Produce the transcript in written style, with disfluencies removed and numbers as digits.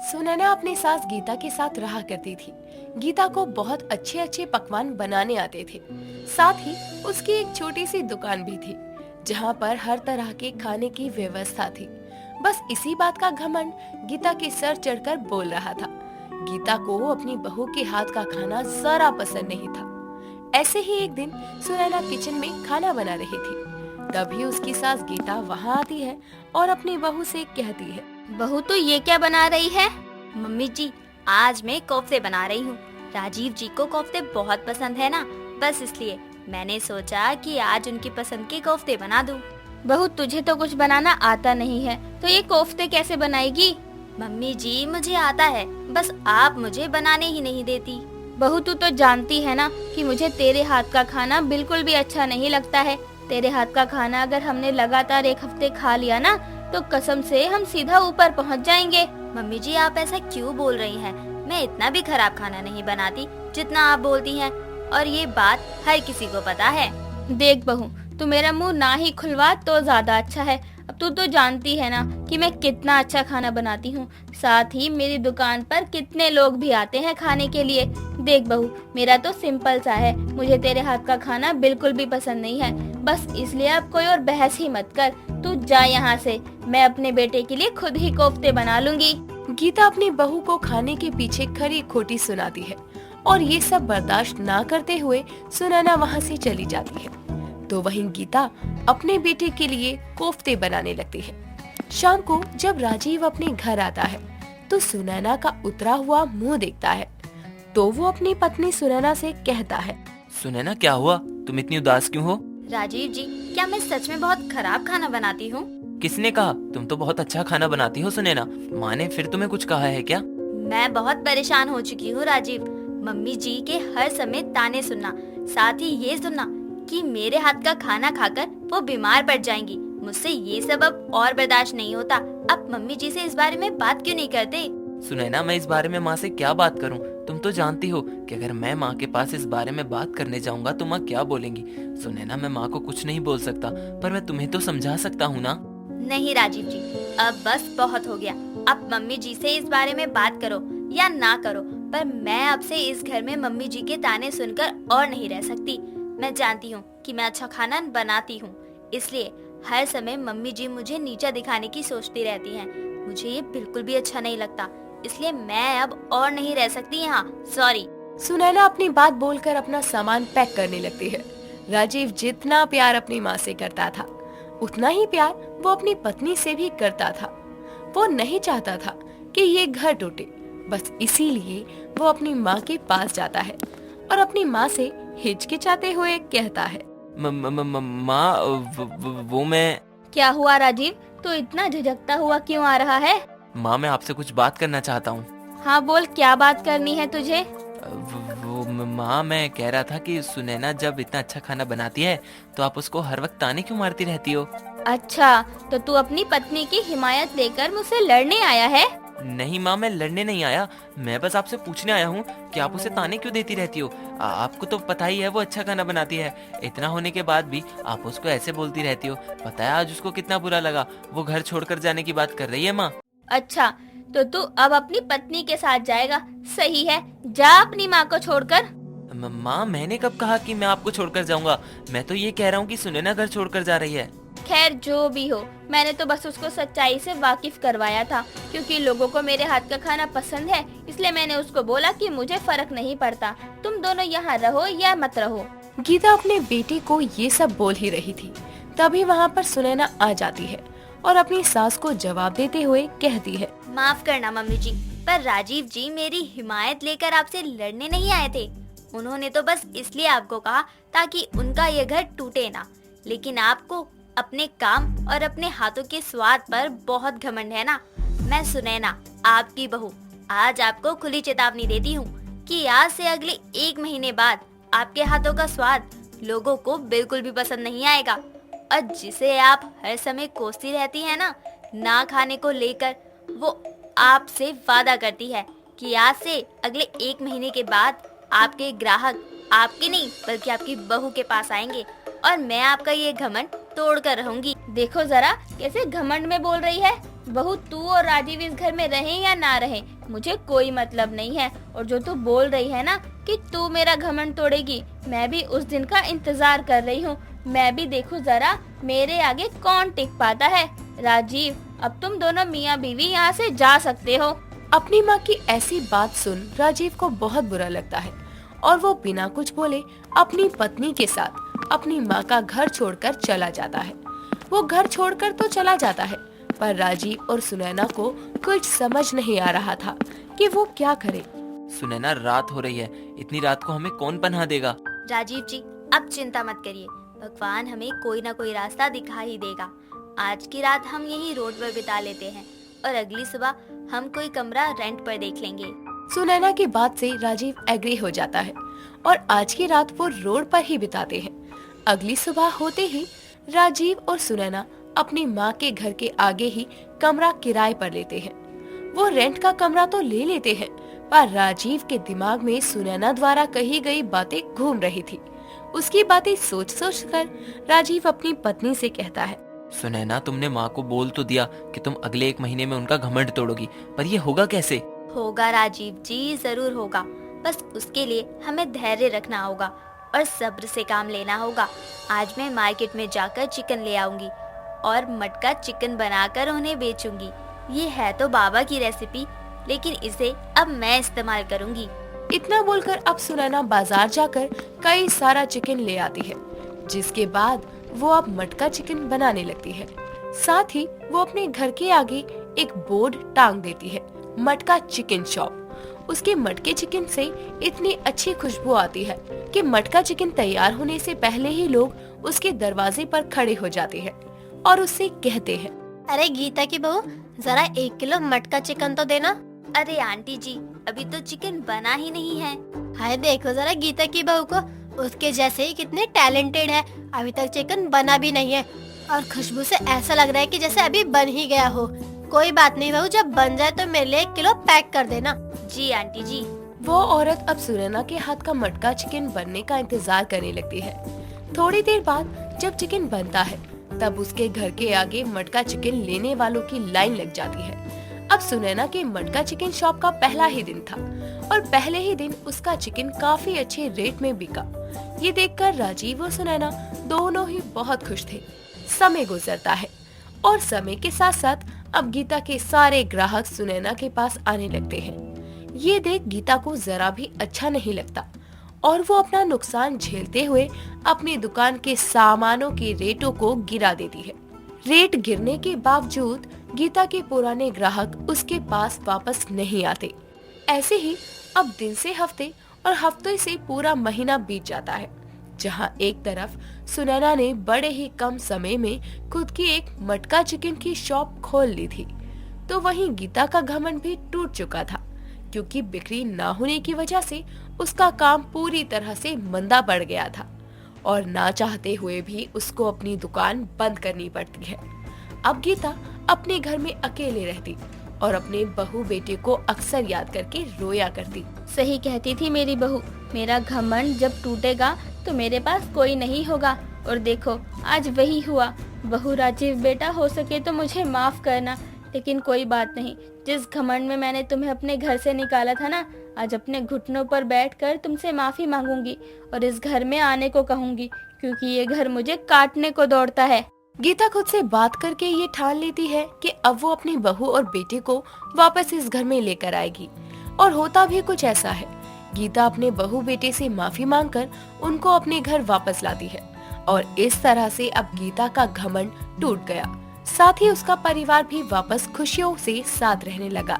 सुनैना अपनी सास गीता के साथ रहा करती थी। गीता को बहुत अच्छे अच्छे पकवान बनाने आते थे। साथ ही उसकी एक छोटी सी दुकान भी थी, जहाँ पर हर तरह के खाने की व्यवस्था थी। बस इसी बात का घमंड गीता के सर चढ़कर बोल रहा था। गीता को अपनी बहू के हाथ का खाना जरा पसंद नहीं था। ऐसे ही एक दिन सुनैना किचन में खाना बना रही थी। तभी उसकी सास गीता वहाँ आती है और अपनी बहू से कहती है, बहू तो ये क्या बना रही है? मम्मी जी, आज मैं कोफ्ते बना रही हूँ। राजीव जी को कोफ्ते बहुत पसंद है ना, बस इसलिए मैंने सोचा कि आज उनकी पसंद के कोफ्ते बना दूँ। बहू, तुझे तो कुछ बनाना आता नहीं है, तो ये कोफ्ते कैसे बनाएगी? मम्मी जी, मुझे आता है, बस आप मुझे बनाने ही नहीं देती। बहू, तू तो जानती है ना कि मुझे तेरे हाथ का खाना बिल्कुल भी अच्छा नहीं लगता है। तेरे हाथ का खाना अगर हमने लगातार एक हफ्ते खा लिया ना, तो कसम से हम सीधा ऊपर पहुंच जाएंगे। मम्मी जी, आप ऐसा क्यों बोल रही हैं? मैं इतना भी खराब खाना नहीं बनाती जितना आप बोलती हैं, और ये बात हर किसी को पता है। देख बहू, तू मेरा मुंह ना ही खुलवा तो ज्यादा अच्छा है। अब तू तो जानती है ना कि मैं कितना अच्छा खाना बनाती हूँ। साथ ही मेरी दुकान पर कितने लोग भी आते हैं खाने के लिए। देख बहू, मेरा तो सिंपल सा है, मुझे तेरे हाथ का खाना बिल्कुल भी पसंद नहीं है। बस इसलिए अब कोई और बहस ही मत कर, तू जा यहाँ से। मैं अपने बेटे के लिए खुद ही कोफ्ते बना लूंगी। गीता अपनी बहू को खाने के पीछे खरी खोटी सुनाती है और ये सब बर्दाश्त ना करते हुए सुनैना वहाँ से चली जाती है। तो वहीं गीता अपने बेटे के लिए कोफ्ते बनाने लगती है। शाम को जब राजीव अपने घर आता है तो सुनैना का उतरा हुआ मुंह देखता है। तो वो अपनी पत्नी सुनैना से कहता है, सुनैना, क्या हुआ? तुम इतनी उदास क्यों हो? राजीव जी, क्या मैं सच में बहुत खराब खाना बनाती हूँ? किसने कहा? तुम तो बहुत अच्छा खाना बनाती हो सुनैना। माँ ने फिर तुम्हें कुछ कहा है क्या? मैं बहुत परेशान हो चुकी हूँ राजीव। मम्मी जी के हर समय ताने सुनना, साथ ही ये सुनना कि मेरे हाथ का खाना खाकर वो बीमार पड़ जाएंगी। मुझसे ये सब अब और बर्दाश्त नहीं होता। आप मम्मी जी से इस बारे में बात क्यों नहीं करते? सुनैना, मैं इस बारे में माँ से क्या बात करूँ? तुम तो जानती हो कि अगर मैं माँ के पास इस बारे में बात करने जाऊंगा तो माँ क्या बोलेंगी। सुनैना, मैं माँ को कुछ नहीं बोल सकता, पर मैं तुम्हें तो समझा सकता हूँ ना। नहीं राजीव जी, अब बस बहुत हो गया। आप मम्मी जी से इस बारे में बात करो या ना करो, पर मैं अब से इस घर में मम्मी जी के ताने सुनकर और नहीं रह सकती। मैं जानती हूँ कि मैं अच्छा खाना बनाती हूँ, इसलिए हर समय मम्मी जी मुझे नीचा दिखाने की सोचती रहती हैं। मुझे ये बिल्कुल भी अच्छा नहीं लगता, इसलिए मैं अब और नहीं रह सकती यहाँ। सॉरी। सुनैना अपनी बात बोलकर अपना सामान पैक करने लगती है। राजीव जितना प्यार अपनी माँ से करता था, उतना ही प्यार वो अपनी पत्नी से भी करता था। वो नहीं चाहता था कि ये घर टूटे, बस इसीलिए वो अपनी माँ के पास जाता है और अपनी माँ से हिचकिचाते हुए कहता है, माँ, वो मैं। क्या हुआ राजीव, तू इतना झिझकता हुआ क्यों आ रहा है? माँ, मैं आपसे कुछ बात करना चाहता हूँ। हाँ बोल, क्या बात करनी है तुझे? माँ, मैं कह रहा था कि सुनैना जब इतना अच्छा खाना बनाती है तो आप उसको हर वक्त ताने क्यों मारती रहती हो? अच्छा, तो तू अपनी पत्नी की हिमायत लेकर मुझसे लड़ने आया है? नहीं माँ, मैं लड़ने नहीं आया। मैं बस आपसे पूछने आया हूँ कि आप उसे ताने क्यों देती रहती हो। आपको तो पता ही है वो अच्छा खाना बनाती है। इतना होने के बाद भी आप उसको ऐसे बोलती रहती हो। पता है आज उसको कितना बुरा लगा? वो घर छोड़कर जाने की बात कर रही है माँ। अच्छा, तो तू अब अपनी पत्नी के साथ जाएगा? सही है, जा अपनी माँ को छोड़कर। माँ, मैंने कब कहा कि मैं आपको छोड़कर जाऊंगा? मैं तो ये कह रहा हूँ कि सुनैना घर छोड़कर जा रही है। खैर जो भी हो, मैंने तो बस उसको सच्चाई से वाकिफ करवाया था, क्योंकि लोगों को मेरे हाथ का खाना पसंद है, इसलिए मैंने उसको बोला कि मुझे फर्क नहीं पड़ता, तुम दोनों यहाँ रहो या मत रहो। गीता अपने बेटे को ये सब बोल ही रही थी। तभी वहाँ पर सुनैना आ जाती है और अपनी सास को जवाब देते हुए कहती है, माफ करना मम्मी जी, पर राजीव जी मेरी हिमायत लेकर आपसे लड़ने नहीं आए थे। उन्होंने तो बस इसलिए आपको कहा ताकि उनका ये घर टूटे ना। लेकिन आपको अपने काम और अपने हाथों के स्वाद पर बहुत घमंड है ना। मैं सुनैना, आपकी बहू, आज आपको खुली चेतावनी देती हूँ कि आज से अगले 1 महीने बाद आपके हाथों का स्वाद लोगों को बिल्कुल भी पसंद नहीं आएगा। और जिसे आप हर समय कोसती रहती है ना खाने को लेकर, वो आपसे वादा करती है कि आज से अगले 1 महीने के बाद आपके ग्राहक आपके नहीं बल्कि आपकी बहू के पास आएंगे और मैं आपका ये घमंड तोड़ कर रहूंगी। देखो जरा कैसे घमंड में बोल रही है। बहू तू और राजीव इस घर में रहें या ना रहें, मुझे कोई मतलब नहीं है। और जो तू बोल रही है ना कि तू मेरा घमंड तोड़ेगी, मैं भी उस दिन का इंतजार कर रही हूँ। मैं भी देखूं जरा मेरे आगे कौन टिक पाता है। राजीव, अब तुम दोनों मियाँ बीवी यहाँ से जा सकते हो। अपनी माँ की ऐसी बात सुन राजीव को बहुत बुरा लगता है और वो बिना कुछ बोले अपनी पत्नी के साथ अपनी माँ का घर छोड़कर चला जाता है। वो घर छोड़कर तो चला जाता है, पर राजीव और सुनैना को कुछ समझ नहीं आ रहा था कि वो क्या करे। सुनैना, रात हो रही है, इतनी रात को हमें कौन पनाह देगा? राजीव जी, अब चिंता मत करिए, भगवान हमें कोई ना कोई रास्ता दिखा ही देगा। आज की रात हम यही रोड पर बिता लेते हैं और अगली सुबह हम कोई कमरा रेंट पर देख लेंगे। सुनैना की बात से राजीव एग्री हो जाता है और आज की रात वो रोड पर ही बिताते हैं। अगली सुबह होते ही राजीव और सुनैना अपनी माँ के घर के आगे ही कमरा किराए पर लेते हैं। वो रेंट का कमरा तो ले लेते हैं, पर राजीव के दिमाग में सुनैना द्वारा कही गई बातें घूम रही थी। उसकी बातें सोच सोच कर राजीव अपनी पत्नी से कहता है, सुनैना, तुमने माँ को बोल तो दिया कि तुम अगले 1 महीने में उनका घमंड तोड़ोगी, पर ये होगा कैसे? होगा राजीव जी, जरूर होगा। बस उसके लिए हमें धैर्य रखना होगा और सब्र से काम लेना होगा। आज मैं मार्केट में जाकर चिकन ले आऊंगी और मटका चिकन बनाकर उन्हें बेचूंगी। ये है तो बाबा की रेसिपी, लेकिन इसे अब मैं इस्तेमाल करूंगी। इतना बोलकर अब सुनैना बाजार जाकर कई सारा चिकन ले आती है, जिसके बाद वो अब मटका चिकन बनाने लगती है। साथ ही वो अपने घर के आगे एक बोर्ड टांग देती है, मटका चिकन शॉप। उसके मटके चिकन से इतनी अच्छी खुशबू आती है कि मटका चिकन तैयार होने से पहले ही लोग उसके दरवाजे पर खड़े हो जाते हैं और उससे कहते हैं, अरे गीता की बहू, जरा 1 किलो मटका चिकन तो देना। अरे आंटी जी, अभी तो चिकन बना ही नहीं है। हाय देखो जरा गीता की बहू को, उसके जैसे ही कितने टैलेंटेड है, अभी तक चिकन बना भी नहीं है और खुशबू से ऐसा लग रहा है कि जैसे अभी बन ही गया हो। कोई बात नहीं बहू, जब बन जाए तो मेरे लिए 1 किलो पैक कर देना। जी आंटी जी। वो औरत अब सुनैना के हाथ का मटका चिकन बनने का इंतजार करने लगती है। थोड़ी देर बाद जब चिकन बनता है, तब उसके घर के आगे मटका चिकन लेने वालों की लाइन लग जाती है। अब सुनैना के मटका चिकन शॉप का पहला ही दिन था और पहले ही दिन उसका चिकन काफी अच्छे रेट में बिका। ये देखकर राजीव और सुनैना दोनों ही बहुत खुश थे। समय गुजरता है और समय के साथ साथ अब गीता के सारे ग्राहक सुनैना के पास आने लगते हैं। ये देख गीता को जरा भी अच्छा नहीं लगता और वो अपना नुकसान झेलते हुए अपनी दुकान के सामानों के रेटों को गिरा देती है। रेट गिरने के बावजूद गीता के पुराने ग्राहक उसके पास वापस नहीं आते। ऐसे ही अब दिन से हफ्ते और हफ्ते से पूरा महीना बीत जाता है, जहां एक तरफ सुनैना ने बड़े ही कम समय में खुद की एक मटका चिकन की शॉप खोल ली थी, तो वहीं गीता का घमंड भी टूट चुका था, क्योंकि बिक्री ना होने की वजह से उसका काम पूरी तरह से मंदा पड़ गया था और ना चाहते हुए भी उसको अपनी दुकान बंद करनी पड़ती है। अब गीता अपने घर में अकेले रहती और अपने बहू बेटे को अक्सर याद करके रोया करती। सही कहती थी मेरी बहू, मेरा घमंड जब टूटेगा तो मेरे पास कोई नहीं होगा। और देखो आज वही हुआ। बहू राजीव बेटा, हो सके तो मुझे माफ करना, लेकिन कोई बात नहीं। जिस घमंड में मैंने तुम्हें अपने घर से निकाला था ना, आज अपने घुटनों पर बैठकर तुमसे माफी मांगूंगी और इस घर में आने को कहूंगी, क्योंकि ये घर मुझे काटने को दौड़ता है। गीता खुद से बात करके ये ठान लेती है कि अब वो अपनी बहू और बेटे को वापस इस घर में लेकर आएगी, और होता भी कुछ ऐसा है। गीता अपने बहू बेटे से माफी मांगकर उनको अपने घर वापस लाती है और इस तरह से अब गीता का घमंड टूट गया। साथ ही उसका परिवार भी वापस खुशियों से साथ रहने लगा।